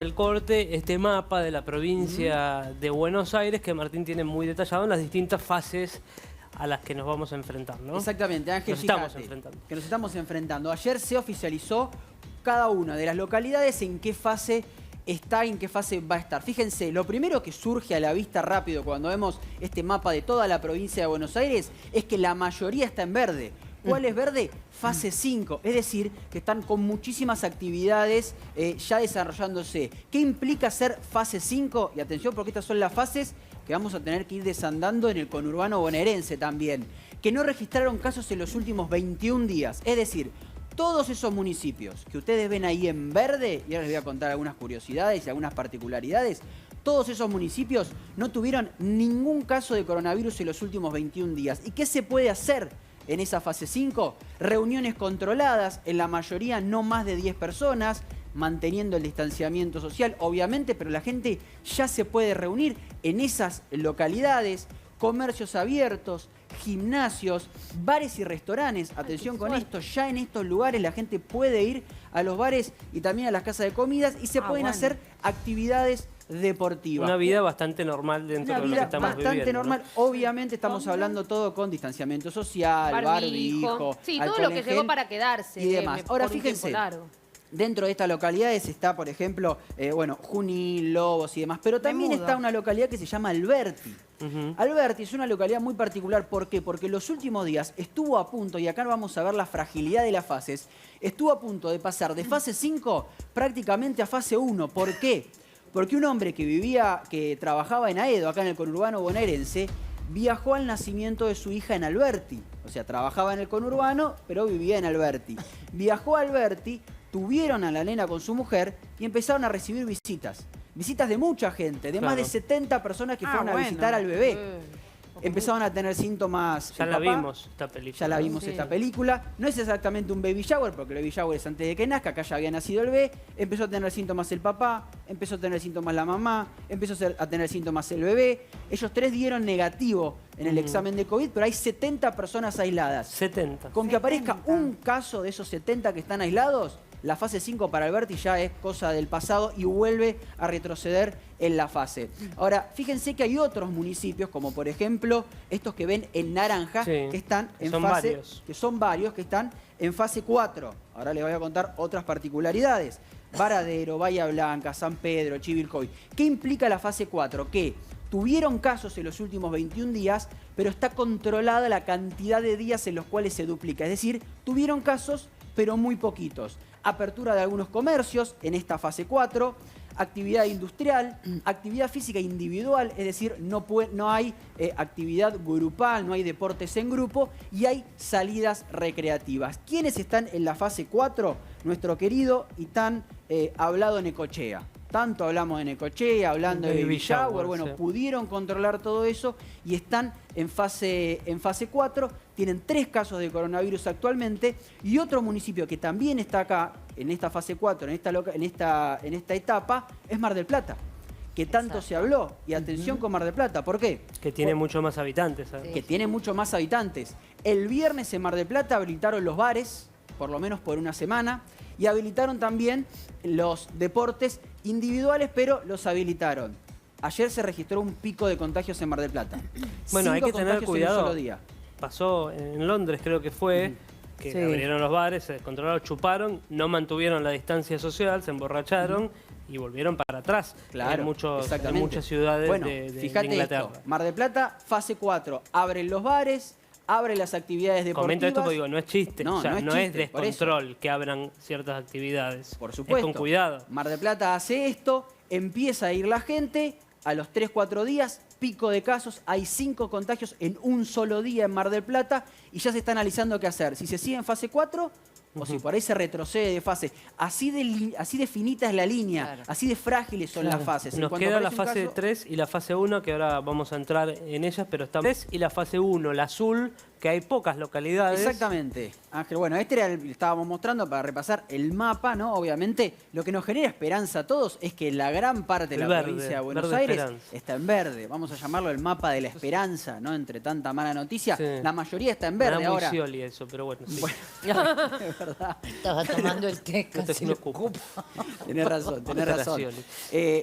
El corte, este mapa de la provincia de Buenos Aires que Martín tiene muy detallado en las distintas fases a las que nos vamos a enfrentar, ¿no? Exactamente, Ángel, Nos estamos enfrentando. que nos estamos enfrentando. Ayer se oficializó cada una de las localidades en qué fase está y en qué fase va a estar. Fíjense, lo primero que surge a la vista rápido cuando vemos este mapa de toda la provincia de Buenos Aires es que la mayoría está en verde. ¿Cuál es verde? Fase 5, es decir, que están con muchísimas actividades ya desarrollándose. ¿Qué implica ser fase 5? Y atención, porque estas son las fases que vamos a tener que ir desandando en el conurbano bonaerense también. Que no registraron casos en los últimos 21 días. Es decir, todos esos municipios que ustedes ven ahí en verde, y ahora les voy a contar algunas curiosidades y algunas particularidades, todos esos municipios no tuvieron ningún caso de coronavirus en los últimos 21 días. ¿Y qué se puede hacer en esa fase 5? Reuniones controladas, en la mayoría no más de 10 personas, manteniendo el distanciamiento social, obviamente, pero la gente ya se puede reunir en esas localidades, comercios abiertos, gimnasios, bares y restaurantes. Atención con esto, ya en estos lugares la gente puede ir a los bares y también a las casas de comidas y se pueden hacer actividades deportiva. Una vida bastante normal dentro de lo que estamos viviendo. Bastante normal. ¿No? Obviamente estamos hablando todo con distanciamiento social, barbijo, sí, todo lo que llegó para quedarse. Y demás. Ahora fíjense, dentro de estas localidades está, por ejemplo, Junín, Lobos y demás, pero también está una localidad que se llama Alberti. Alberti es una localidad muy particular. ¿Por qué? Porque en los últimos días estuvo a punto, y acá vamos a ver la fragilidad de las fases, estuvo a punto de pasar de fase 5 prácticamente a fase 1. ¿Por qué? Porque un hombre que trabajaba en Aedo, acá en el conurbano bonaerense, viajó al nacimiento de su hija en Alberti. O sea, trabajaba en el conurbano, pero vivía en Alberti. Viajó a Alberti, tuvieron a la nena con su mujer y empezaron a recibir visitas. Visitas de mucha gente, de más de 70 personas que fueron a visitar al bebé. Empezaron a tener síntomas. Ya la vimos esta película. Ya la vimos esta película. No es exactamente un baby shower, porque el baby shower es antes de que nazca, acá ya había nacido el bebé. Empezó a tener síntomas el papá, empezó a tener síntomas la mamá, empezó a tener síntomas el bebé. Ellos 3 dieron negativo en el examen de COVID, pero hay 70 personas aisladas. 70. Con que aparezca un caso de esos 70 que están aislados, la fase 5 para Alberti ya es cosa del pasado y vuelve a retroceder en la fase. Ahora, fíjense que hay otros municipios, como por ejemplo estos que ven en naranja, que están en fase, que son varios, que están en fase 4. Ahora les voy a contar otras particularidades. Varadero, Bahía Blanca, San Pedro, Chivilcoy. ¿Qué implica la fase 4? Que tuvieron casos en los últimos 21 días, pero está controlada la cantidad de días en los cuales se duplica. Es decir, tuvieron casos, pero muy poquitos. Apertura de algunos comercios en esta fase 4, actividad industrial, actividad física individual, es decir, no hay actividad grupal, no hay deportes en grupo y hay salidas recreativas. ¿Quiénes están en la fase 4? Nuestro querido y tan hablado Necochea. Tanto hablamos de Necochea, hablando de Baby Shower, bueno, pudieron controlar todo eso y están en fase 4, tienen 3 casos de coronavirus actualmente y otro municipio que también está acá, en esta fase 4, en esta etapa, es Mar del Plata, que tanto se habló. Y atención con Mar del Plata, ¿por qué? Que tiene mucho más habitantes. ¿Sabes? Que tiene mucho más habitantes. El viernes en Mar del Plata habilitaron los bares, por lo menos por una semana, y habilitaron también los deportes individuales, pero los habilitaron. Ayer se registró un pico de contagios en Mar del Plata. Bueno, hay que tener cuidado. En un solo día. Pasó en Londres, creo que fue, que abrieron los bares, se descontrolaron, chuparon, no mantuvieron la distancia social, se emborracharon y volvieron para atrás. Claro, en muchas ciudades de Inglaterra. Esto, Mar del Plata, fase 4, abren los bares, abre las actividades deportivas. Comento esto porque digo, no es chiste, no, o sea, no es descontrol que abran ciertas actividades. Por supuesto. Es con cuidado. Mar del Plata hace esto, empieza a ir la gente, a los 3-4 días, pico de casos, hay 5 contagios en un solo día en Mar del Plata y ya se está analizando qué hacer. Si se sigue en fase 4 o si por ahí se retrocede de fase. Así de finita es la línea, así de frágiles son las fases. Nos queda la fase 3 y la fase 1, que ahora vamos a entrar en ellas, pero está 3 y la fase 1, la azul, que hay pocas localidades. Exactamente, Ángel. Bueno, este era estábamos mostrando para repasar el mapa, ¿no? Obviamente, lo que nos genera esperanza a todos es que la gran parte de la provincia de Buenos Aires está en verde. Vamos a llamarlo el mapa de la esperanza, ¿no? Entre tanta mala noticia, la mayoría está en verde ahora. Muy Scioli eso, pero bueno, sí. Bueno. verdad. Estaba tomando el té, No te casi lo lo ocupo. Tenés razón, tenés razón.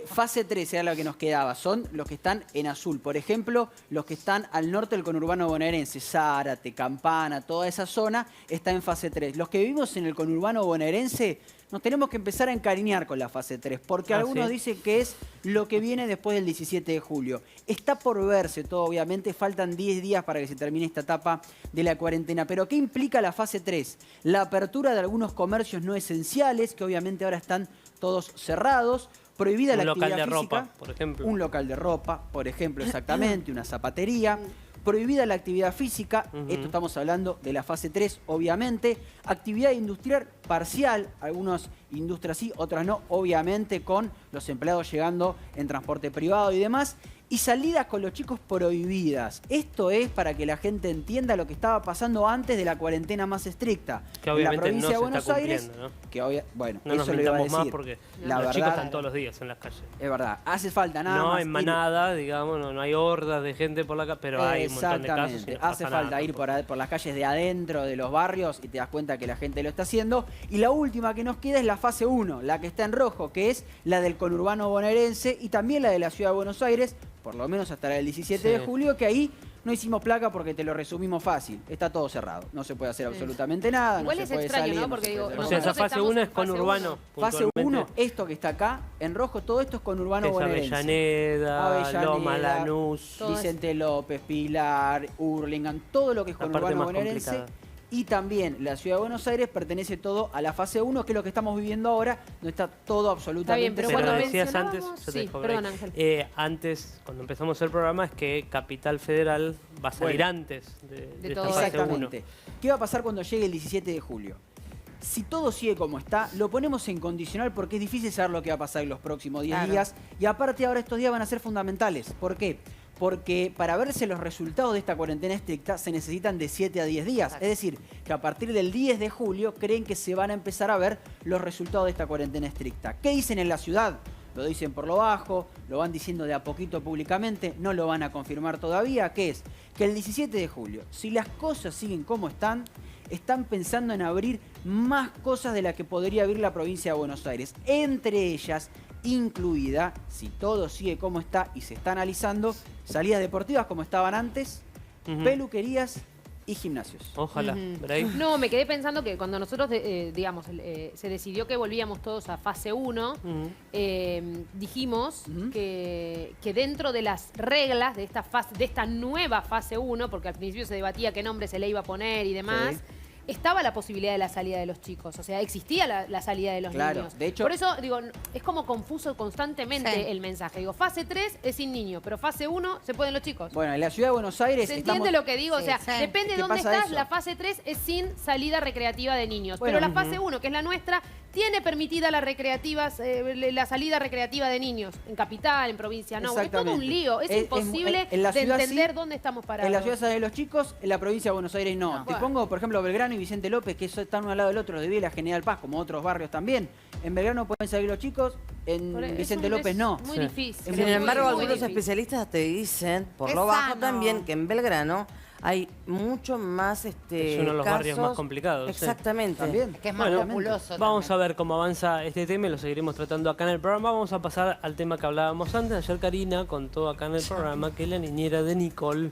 Fase 3 era lo que nos quedaba. Son los que están en azul. Por ejemplo, los que están al norte del conurbano bonaerense. Zárate, Campana, toda esa zona está en fase 3. Los que vivimos en el conurbano bonaerense nos tenemos que empezar a encariñar con la fase 3, porque algunos dicen que es lo que viene después del 17 de julio. Está por verse todo, obviamente, faltan 10 días para que se termine esta etapa de la cuarentena. Pero ¿qué implica la fase 3? La apertura de algunos comercios no esenciales, que obviamente ahora están todos cerrados. Prohibida la actividad física. Un local de ropa, por ejemplo. Un local de ropa, por ejemplo, exactamente, una zapatería. Prohibida la actividad física, esto estamos hablando de la fase 3, obviamente. Actividad industrial parcial, algunas industrias sí, otras no, obviamente con los empleados llegando en transporte privado y demás. Y salidas con los chicos prohibidas. Esto es para que la gente entienda lo que estaba pasando antes de la cuarentena más estricta. Que obviamente en la provincia de Buenos Aires, ¿no? Que bueno, no eso lo iba a decir. Más porque los chicos están todos los días en las calles. Es verdad, hace falta nada más. No en manada, digamos, no hay hordas de gente por la calle, pero hay un montón de casos. Exactamente, hace falta ir por las calles de adentro de los barrios y te das cuenta que la gente lo está haciendo. Y la última que nos queda es la fase 1, la que está en rojo, que es la del conurbano bonaerense y también la de la ciudad de Buenos Aires, por lo menos hasta el 17 de julio, que ahí no hicimos placa porque te lo resumimos fácil. Está todo cerrado. No se puede hacer absolutamente nada. Igual no es se puede extraño, salir, ¿no? Porque digo, o sea, esa fase 1 es conurbano. Fase 1, esto que está acá, en rojo, todo esto es conurbano bonaerense. Avellaneda, Loma, Lanús, Vicente López, Pilar, Hurlingham, todo lo que es conurbano bonaerense. Complicada. Y también la Ciudad de Buenos Aires pertenece todo a la fase 1, que es lo que estamos viviendo ahora, no está todo absolutamente cerrado. Pero decías antes, sí, perdón, Ángel. Antes, cuando empezamos el programa, es que Capital Federal va a salir antes de esta fase 1. ¿Qué va a pasar cuando llegue el 17 de julio? Si todo sigue como está, lo ponemos en condicional porque es difícil saber lo que va a pasar en los próximos 10 días. Y aparte ahora estos días van a ser fundamentales. ¿Por qué? Porque para verse los resultados de esta cuarentena estricta se necesitan de 7 a 10 días. Es decir, que a partir del 10 de julio creen que se van a empezar a ver los resultados de esta cuarentena estricta. ¿Qué dicen en la ciudad? Lo dicen por lo bajo, lo van diciendo de a poquito públicamente, no lo van a confirmar todavía, que es que el 17 de julio, si las cosas siguen como están pensando en abrir más cosas de las que podría abrir la provincia de Buenos Aires. Entre ellas, incluida, si todo sigue como está y se está analizando, salidas deportivas como estaban antes, peluquerías y gimnasios. Ojalá. No, me quedé pensando que cuando nosotros, digamos, se decidió que volvíamos todos a fase 1, dijimos que dentro de las reglas de esta nueva fase 1, porque al principio se debatía qué nombre se le iba a poner y demás, estaba la posibilidad de la salida de los chicos. O sea, existía la salida de los niños. De hecho, por eso, digo, es como confuso constantemente el mensaje. Digo, fase 3 es sin niños, pero fase 1 se pueden los chicos. Bueno, en la ciudad de Buenos Aires... ¿Se entiende lo que digo? O sea, depende de dónde estás, la fase 3 es sin salida recreativa de niños. Bueno, pero la fase 1, que es la nuestra, tiene permitida la salida recreativa de niños. En capital, en provincia, no. Es todo un lío. Es imposible de entender dónde estamos parados. En la ciudad salen los chicos, en la provincia de Buenos Aires no. Te pongo, por ejemplo, Belgrano y Vicente López, que están uno al lado del otro, de Villa General Paz, como otros barrios también. En Belgrano pueden salir los chicos, en Vicente López no. Muy difícil. Sin embargo, algunos especialistas te dicen, por lo bajo también, que en Belgrano hay mucho más es uno de los barrios más complicados. Exactamente. También. Es que es más populoso. Vamos a ver cómo avanza este tema y lo seguiremos tratando acá en el programa. Vamos a pasar al tema que hablábamos antes. Ayer Karina contó acá en el programa que la niñera de Nicole